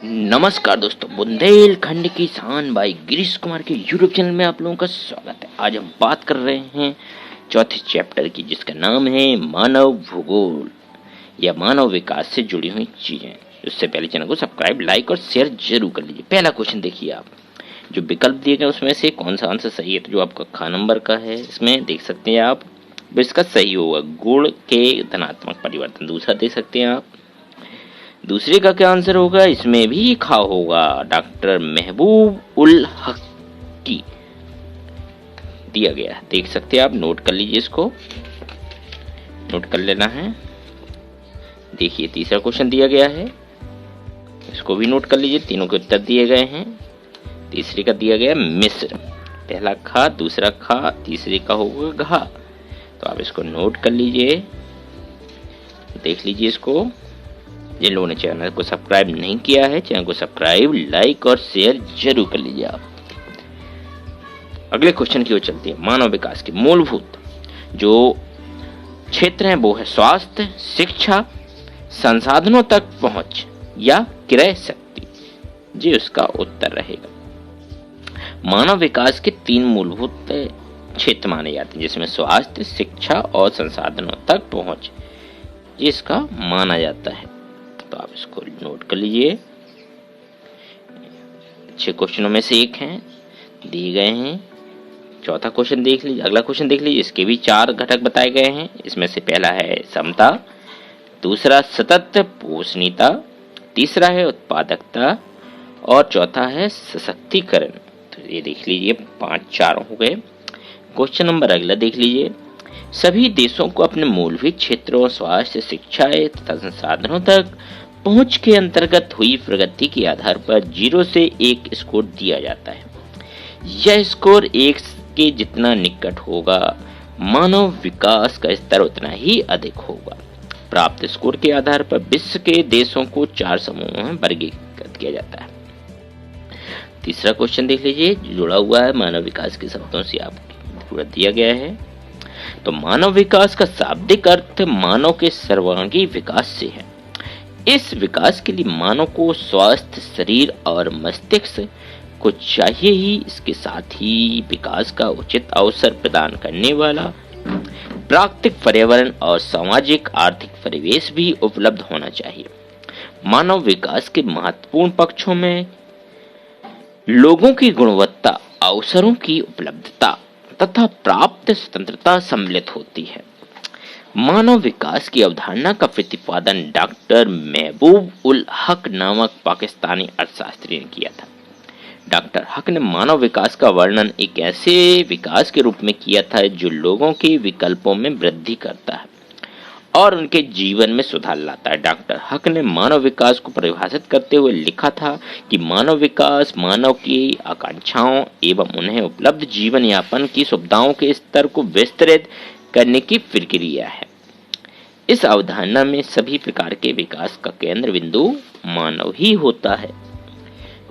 नमस्कार दोस्तों, बुंदेलखंड की शान भाई गिरीश कुमार के यूट्यूब चैनल में आप लोगों का स्वागत है। आज हम बात कर रहे हैं चौथे चैप्टर की, जिसका नाम है मानव भूगोल या मानव विकास से जुड़ी हुई चीजें। उससे पहले चैनल को सब्सक्राइब, लाइक और शेयर जरूर कर लीजिए। पहला क्वेश्चन देखिए आप, जो विकल्प दिए गए उसमें से कौन सा आंसर सही है। तो जो आपका ख नंबर का है, इसमें देख सकते हैं आप, इसका सही होगा गुण के धनात्मक परिवर्तन। दूसरा देख सकते हैं आप, दूसरे का क्या आंसर होगा, इसमें भी खा होगा डॉक्टर महबूब उल हक की दिया गया है। देख सकते हैं आप, नोट कर लीजिए, इसको नोट कर लेना है। देखिए तीसरा क्वेश्चन दिया गया है, इसको भी नोट कर लीजिए। तीनों के उत्तर दिए गए हैं। तीसरे का दिया गया मिस्र, पहला खा, दूसरा खा, तीसरे का होगा घा। तो आप इसको नोट कर लीजिए, देख लीजिए इसको। जिन लोगों ने चैनल को सब्सक्राइब नहीं किया है, चैनल को सब्सक्राइब, लाइक और शेयर जरूर कर लीजिए आप। अगले क्वेश्चन की ओर चलते हैं। मानव विकास के मूलभूत जो क्षेत्र हैं वो है स्वास्थ्य, शिक्षा, संसाधनों तक पहुंच या क्रय शक्ति। जी उसका उत्तर रहेगा। मानव विकास के तीन मूलभूत क्षेत्र माने जाते हैं, जिसमें स्वास्थ्य, शिक्षा और संसाधनों तक पहुंच, जिसका माना जाता है। तो आप इसको नोट कर लीजिए। अच्छे क्वेश्चनों में से एक हैं, दिए गए हैं। चौथा क्वेश्चन देख लीजिए, अगला क्वेश्चन देख लीजिए। इसके भी चार घटक बताए गए हैं। इसमें से पहला है समता, दूसरा सतत पोषणीयता, तीसरा है उत्पादकता और चौथा है सशक्तिकरण। तो ये देख लीजिए, चार हो गए। क्वेश्चन नंबर अगला देख लीजिए। सभी देशों को अपने मूलभूत क्षेत्रों, स्वास्थ्य, शिक्षा तथा संसाधनों तक पहुंच के अंतर्गत हुई प्रगति के आधार पर 0 से 1 स्कोर दिया जाता है। यह स्कोर 1 के जितना निकट होगा, मानव विकास का स्तर उतना ही अधिक होगा। प्राप्त स्कोर के आधार पर विश्व के देशों को 4 समूहों में वर्गीकृत किया जाता है। तीसरा क्वेश्चन देख लीजिए, जुड़ा हुआ है मानव विकास के शब्दों से, आपको पूरा दिया गया है। तो मानव विकास का शाब्दिक अर्थ मानव के सर्वांगीण विकास से है। इस विकास के लिए मानव को स्वस्थ शरीर और मस्तिष्क को चाहिए ही, इसके साथ ही विकास का उचित अवसर प्रदान करने वाला प्राकृतिक पर्यावरण और सामाजिक आर्थिक परिवेश भी उपलब्ध होना चाहिए। मानव विकास के महत्वपूर्ण पक्षों में लोगों की गुणवत्ता, अवसरों की उपलब्धता तथा प्राप्त स्वतंत्रता सम्मिलित होती है। मानव विकास की अवधारणा का प्रतिपादन डॉक्टर महबूब उल हक नामक पाकिस्तानी अर्थशास्त्री ने किया था। डॉक्टर हक ने मानव विकास का वर्णन एक ऐसे विकास के रूप में किया था जो लोगों के विकल्पों में वृद्धि करता है और उनके जीवन में सुधार लाता है। डॉक्टर हक ने मानव विकास को परिभाषित करते हुए लिखा था कि मानव विकास मानव की आकांक्षाओं एवं उन्हें उपलब्ध जीवन यापन की सुविधाओं के स्तर को विस्तृत करने की प्रक्रिया है। इस अवधारणा में सभी प्रकार के विकास का केंद्र बिंदु मानव ही होता है।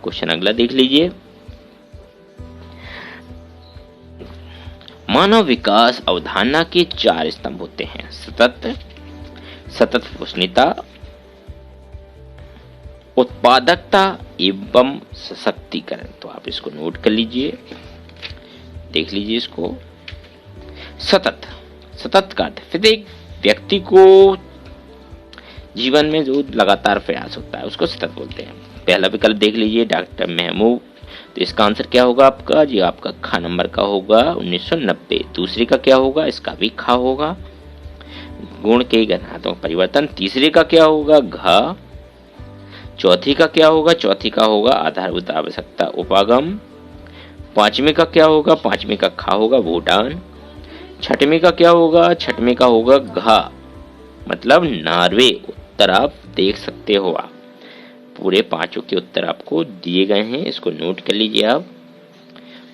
क्वेश्चन अगला देख लीजिए। मानव विकास अवधारणा के 4 स्तंभ होते हैं: सतत पोषणीयता, उत्पादकता एवं सशक्तिकरण। तो आप इसको नोट कर लीजिए, देख लीजिए इसको। सतत का अर्थ प्रत्येक व्यक्ति को जीवन में जो लगातार प्रयास होता है उसको सतत बोलते हैं। पहला विकल्प देख लीजिए, डॉक्टर महबूब। तो इसका आंसर क्या होगा आपका, जी आपका खा नंबर का होगा 1990। दूसरे का क्या होगा, इसका भी खा होगा, गुण के घनात्मक परिवर्तन। तीसरे का क्या होगा, घा। चौथी का क्या होगा, चौथी का होगा आधारभूत आवश्यकता, उपागम। पांचवें का क्या होगा, पांचवें का खा होगा भूटान। छठवें का क्या होगा, छठवें का होगा घा, मतलब नॉर्वे। उत्तर आप देख सकते हो आप, पूरे 5 के उत्तर आपको दिए गए हैं। इसको नोट कर लीजिए आप,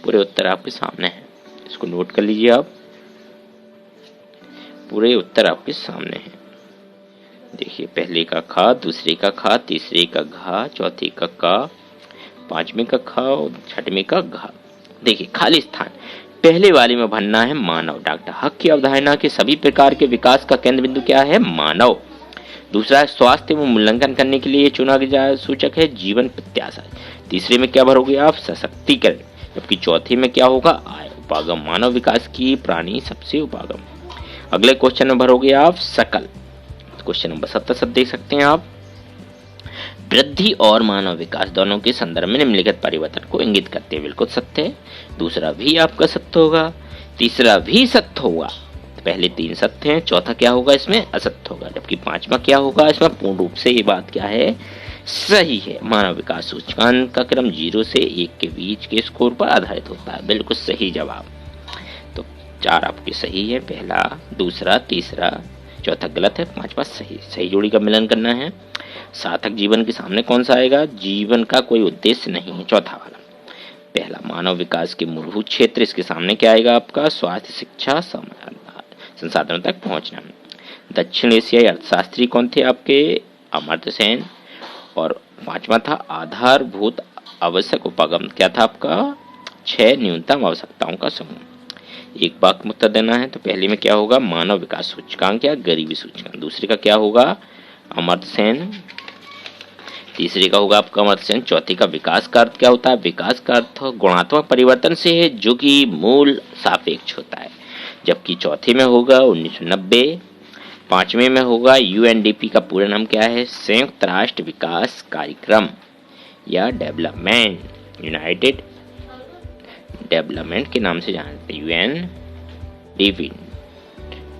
पूरे उत्तर आपके सामने हैं। इसको नोट कर लीजिए आप, पूरे उत्तर आपके सामने हैं। देखिए, पहले का खा, दूसरे का खा, तीसरे का घा, चौथे का का, पांचवें का खा और छठवें का घा। देखिए खाली स्थान पहले वाले में भरना है मानव। डॉक्टर हक की अवधारणा के सभी प्रकार के विकास का केंद्र बिंदु क्या है, मानव। दूसरा स्वास्थ्य में मूल्यांकन करने के लिए चुना गया सूचक है जीवन प्रत्याशा। तीसरे में क्या भरोगे आप? सशक्तिकरण। जबकि चौथे में क्या होगा? आय। उपागम, मानव विकास की प्राणी सबसे उपागम। अगले क्वेश्चन में भरोगे आप सकल। क्वेश्चन नंबर 77 देख सकते हैं आप। वृद्धि और मानव विकास दोनों के संदर्भ में निम्नलिखित परिवर्तन को इंगित करते हैं। बिल्कुल सत्य है। दूसरा भी आपका सत्य होगा, तीसरा भी सत्य होगा। पहले तीन सत्य हैं, चौथा क्या होगा? इसमें असत्य होगा। जबकि पांचवा क्या होगा? इसमें पूर्ण रूप से ये बात क्या है? सही है। मानव विकास सूचकांक का क्रम 0 से 1 के बीच के स्कोर पर आधारित होता है। बिल्कुल सही जवाब। तो 4 आपके सही है, पहला, दूसरा, तीसरा, चौथा गलत है, पांचवा सही। सही जोड़ी का मिलन करना है। सार्थक जीवन के सामने कौन सा आएगा? जीवन का कोई उद्देश्य नहीं है, चौथा वाला। पहला, मानव विकास के मूलभूत क्षेत्र, इसके सामने क्या आएगा आपका? स्वास्थ्य, शिक्षा, संसाधनों तक पहुंचना। दक्षिण एशियाई अर्थशास्त्री कौन थे आपके? अमर्त्य सेन। और पांचवा था आधारभूत आवश्यक उपागम, क्या था आपका? 6 न्यूनतम आवश्यकताओं का समूह। एक वाक्य में उत्तर देना है। तो पहले में क्या होगा? मानव विकास सूचकांक या गरीबी सूचकांक। दूसरे का क्या होगा? अमर्त्य सेन। तीसरे का होगा आपका अमर्त्य सेन। चौथे का विकास का अर्थ क्या होता है? विकास का अर्थ गुणात्मक परिवर्तन से है जो कि मूल सापेक्ष होता है। जबकि चौथे में होगा 1990। पांचवें में होगा यूएनडीपी का पूरा नाम क्या है? संयुक्त राष्ट्र विकास कार्यक्रम या डेवलपमेंट, यूनाइटेड डेवलपमेंट के नाम से जानते हैं, यूएनडीपी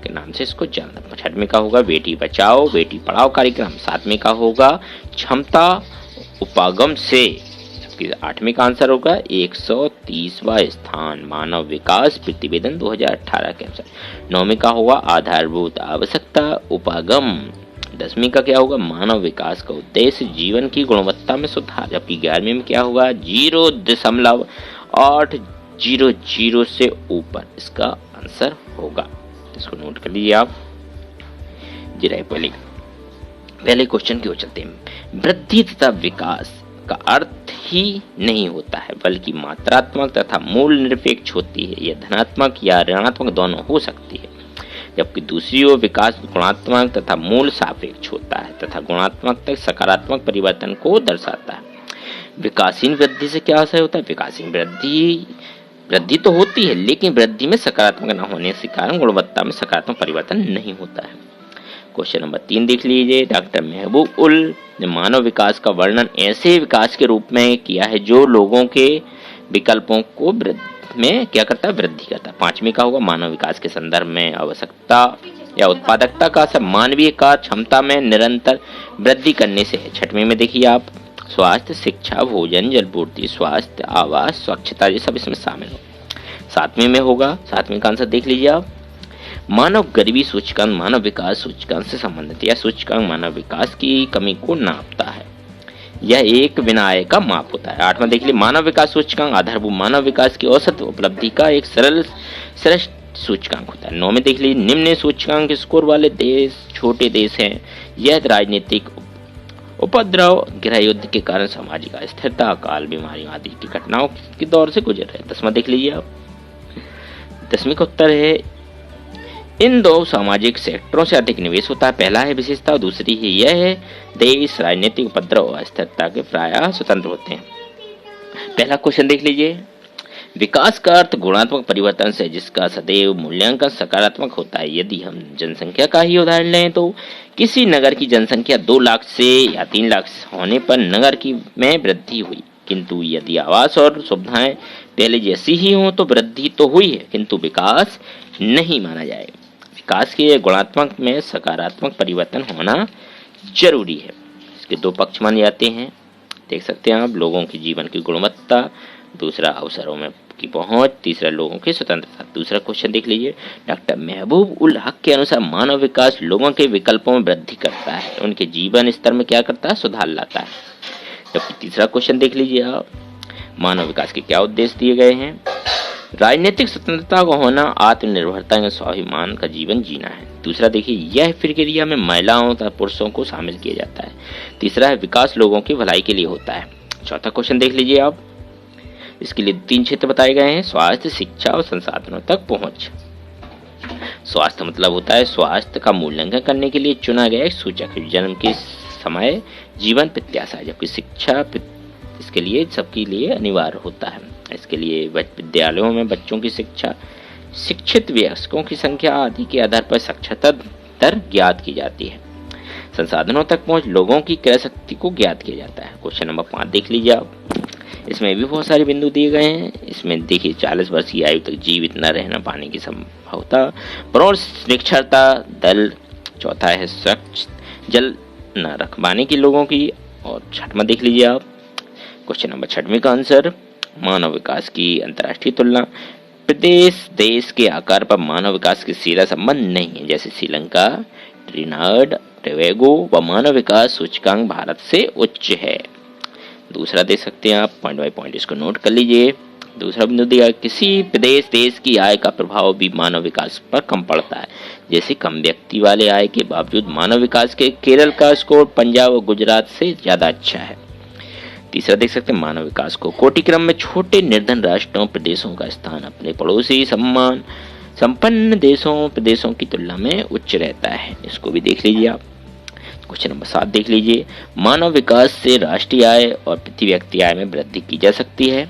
के नाम से इसको जानते हैं। छठवें का होगा बेटी बचाओ बेटी पढ़ाओ कार्यक्रम। सातवें का होगा क्षमता उपागम से। आठवीं का आंसर होगा 130वां स्थान मानव विकास प्रतिवेदन 2018 के अनुसार। नौवीं का होगा आधारभूत आवश्यकता उपागम। 10वीं का क्या होगा? मानव विकास का उद्देश्य जीवन की गुणवत्ता में सुधार। जबकि 11वीं में क्या होगा? 0.800 से ऊपर इसका आंसर होगा। इसको नोट कर लीजिए आप। जी पहले क्वेश्चन की ओर चलते हैं। वृद्धि तथा विकास का अर्थ ही नहीं होता है बल्कि मात्रात्मक तथा मूल निरपेक्ष होती है। यह धनात्मक या ऋणात्मक दोनों हो सकती है। जबकि दूसरी ओर विकास गुणात्मक तथा मूल सापेक्ष होता है तथा गुणात्मक तक सकारात्मक परिवर्तन को दर्शाता है। विकासहीन वृद्धि से क्या आशय होता है? विकासहीन वृद्धि तो होती है लेकिन वृद्धि में सकारात्मक न होने के कारण गुणवत्ता में सकारात्मक परिवर्तन नहीं होता है। क्वेश्चन नंबर 3 देख लीजिए। डॉक्टर महबूब उल ने मानव विकास का वर्णन ऐसे विकास के रूप में किया है जो लोगों के विकल्पों को में क्या करता है? वृद्धि करता है। पांचवी का होगा मानव विकास के संदर्भ में आवश्यकता या उत्पादकता का सब मानवीय का क्षमता में निरंतर वृद्धि करने से है। छठवीं में देखिए आप स्वास्थ्य, शिक्षा, भोजन, जलपूर्ति, स्वास्थ्य, आवास, स्वच्छता, ये सब इसमें शामिल हो। सातवीं में होगा, सातवीं का आंसर देख लीजिए आप, मानव गरीबी सूचकांक मानव विकास सूचकांक से संबंधित। यह सूचकांक मानव विकास की कमी को नापता है। यह एक बिना आय का माप होता है। आठवां देख लीजिए मानव विकास सूचकांक आधारभूत मानव विकास की औसत उपलब्धि का एक सरल श्रेष्ठ सूचकांक होता है। नौ में देख लीजिए निम्न सूचकांक स्कोर वाले देश छोटे देश हैं। यह राजनीतिक उपद्रव, गृह युद्ध के कारण सामाजिक अस्थिरता, अकाल, बीमारी आदि की घटनाओं के दौर से गुजर रहे हैं। 10वां देख लीजिए आप। 10वीं का उत्तर है इन दो सामाजिक सेक्टरों से अधिक निवेश होता है। पहला है विशेषता और दूसरी है यह है देश राजनीतिक उपद्रव और अस्थिरता के प्रायः स्वतंत्र होते हैं। पहला क्वेश्चन देख लीजिए। विकास का अर्थ गुणात्मक परिवर्तन से जिसका सदैव मूल्यांकन सकारात्मक होता है। यदि हम जनसंख्या का ही उदाहरण लें तो किसी नगर की जनसंख्या 2 लाख से या 3 लाख होने पर नगर की में वृद्धि हुई, किंतु यदि आवास और सुविधाएं पहले जैसी ही हों तो वृद्धि तो हुई है किंतु विकास नहीं माना जाएगा। विकास के गुणात्मक में सकारात्मक परिवर्तन होना जरूरी है। इसके दो पक्ष माने जाते हैं, देख सकते हैं आप, लोगों की जीवन की गुणवत्ता, दूसरा अवसरों में की पहुंच, तीसरा लोगों की स्वतंत्रता। दूसरा क्वेश्चन देख लीजिए। डॉक्टर महबूब उल हक के अनुसार मानव विकास लोगों के विकल्पों में वृद्धि करता है, उनके जीवन स्तर में क्या करता है? सुधार लाता है। जबकि तीसरा क्वेश्चन देख लीजिए आप, मानव विकास के क्या उद्देश्य दिए गए हैं? राजनीतिक स्वतंत्रता का होना, आत्मनिर्भरता या स्वाभिमान का जीवन जीना है। दूसरा देखिए यह प्रक्रिया में महिलाओं तथा पुरुषों को शामिल किया जाता है। तीसरा है विकास लोगों की भलाई के लिए होता है। चौथा क्वेश्चन देख लीजिए आप। इसके लिए 3 क्षेत्र बताए गए हैं, स्वास्थ्य, शिक्षा और संसाधनों तक पहुंच। स्वास्थ्य मतलब होता है स्वास्थ्य का मूल्यांकन करने के लिए चुना गया एक सूचक है। जन्म के समय, जीवन, प्रत्याशा। जबकि शिक्षा इसके लिए सबके लिए अनिवार्य होता है। इसके लिए विद्यालयों में बच्चों की शिक्षा, शिक्षित वयस्कों की संख्या आदि के आधार पर साक्षरता दर ज्ञात की जाती है। संसाधनों तक पहुंच लोगों की क्रय शक्ति को ज्ञात किया जाता है। क्वेश्चन नंबर 5 देख लीजिए आप। इसमें भी बहुत सारे बिंदु दिए गए हैं। इसमें देखिए 40 वर्ष की आयु तक जीवित न रहना पाने की संभवता, भ्रूण निरक्षरता दल, चौथा है स्वच्छ जल न रख पाने की लोगों की, और छठवां देख लीजिए आप। क्वेश्चन नंबर 6 का आंसर, मानव विकास की अंतर्राष्ट्रीय तुलना। प्रदेश देश के आकार पर मानव विकास की सीधा संबंध नहीं है, जैसे श्रीलंका, ट्रिनिडाद टोबैगो व मानव विकास सूचकांक भारत से उच्च है। दूसरा देख सकते हैं आप, पॉइंट बाय पॉइंट इसको नोट कर लीजिए। दूसरा बिंदु दिया, किसी प्रदेश देश की आय का प्रभाव भी मानव विकास पर कम पड़ता है, जैसे कम व्यक्ति वाले आय के बावजूद मानव विकास के केरल का स्कोर पंजाब और गुजरात से ज्यादा अच्छा है। तीसरा देख सकते हैं, मानव विकास को कोटि क्रम में छोटे निर्धन राष्ट्रों प्रदेशों का स्थान अपने पड़ोसी सम्मान संपन्न देशों प्रदेशों की तुलना में उच्च रहता है। इसको भी देख लीजिए आप। क्वेश्चन नंबर 7 देख लीजिए, मानव विकास से राष्ट्रीय आय और प्रति व्यक्ति आय में वृद्धि की जा सकती है।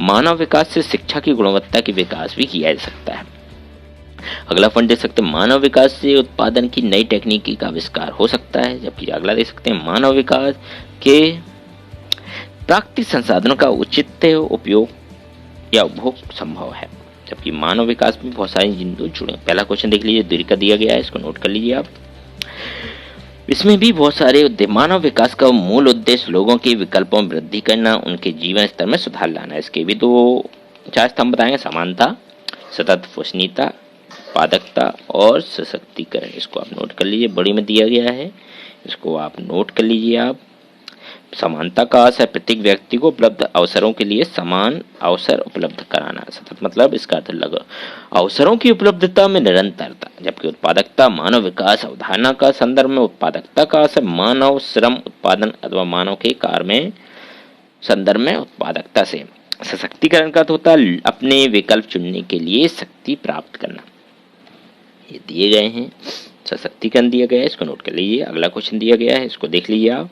मानव विकास से शिक्षा की गुणवत्ता की विकास भी किया जा सकता है। अगला पॉइंट देख सकते हैं, मानव विकास से उत्पादन की नई तकनीकी का आविष्कार हो सकता है। जबकि अगला देख सकते हैं, मानव विकास के प्राकृतिक संसाधनों का उचित उपयोग या उपभोग संभव है। जबकि मानव विकास में बहुत सारे बिंदु जुड़े। पहला क्वेश्चन देख लीजिए, द्विका दिया गया है, इसको नोट कर लीजिए आप। इसमें भी बहुत सारे मानव विकास का मूल उद्देश्य लोगों के विकल्पों में वृद्धि करना, उनके जीवन स्तर में सुधार लाना। इसके भी 4 स्तंभ बताएंगे, समानता, सतत पोषणीयता, उत्पादकता और सशक्तिकरण। इसको आप नोट कर लीजिए, बड़ी में दिया गया है, इसको आप नोट कर लीजिए आप। समानता का अर्थ है प्रत्येक व्यक्ति को उपलब्ध अवसरों के लिए समान अवसर उपलब्ध कराना। सतत मतलब इसका अर्थ लगा अवसरों की उपलब्धता में निरंतरता। जबकि उत्पादकता मानव विकास अवधारणा का संदर्भ में उत्पादकता का अर्थ मानव श्रम उत्पादन अथवा मानव के कार्य में संदर्भ में उत्पादकता से। सशक्तिकरण का अर्थ होता है अपने विकल्प चुनने के लिए शक्ति प्राप्त करना। ये दिए गए हैं, सशक्तिकरण दिया गया है, इसको नोट कर लीजिए। अगला क्वेश्चन दिया गया है, इसको देख लीजिए आप।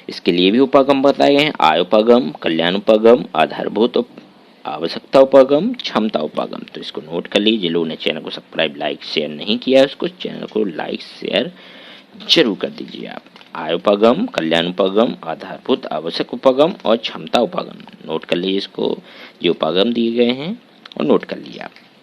इसके लिए भी उपागम बताए गए हैं, आय उपागम, कल्याण उपागम, आधारभूत आवश्यकता उपागम, क्षमता उपागम। तो इसको नोट कर लीजिए। लोगों ने चैनल को सब्सक्राइब लाइक शेयर नहीं किया है, उसको चैनल को लाइक शेयर जरूर कर दीजिए आप। आय उपागम, कल्याण उपागम, आधारभूत आवश्यक उपागम और क्षमता उपागम नोट कर लीजिए। इसको जो उपागम दिए गए हैं और नोट कर लीजिए आप।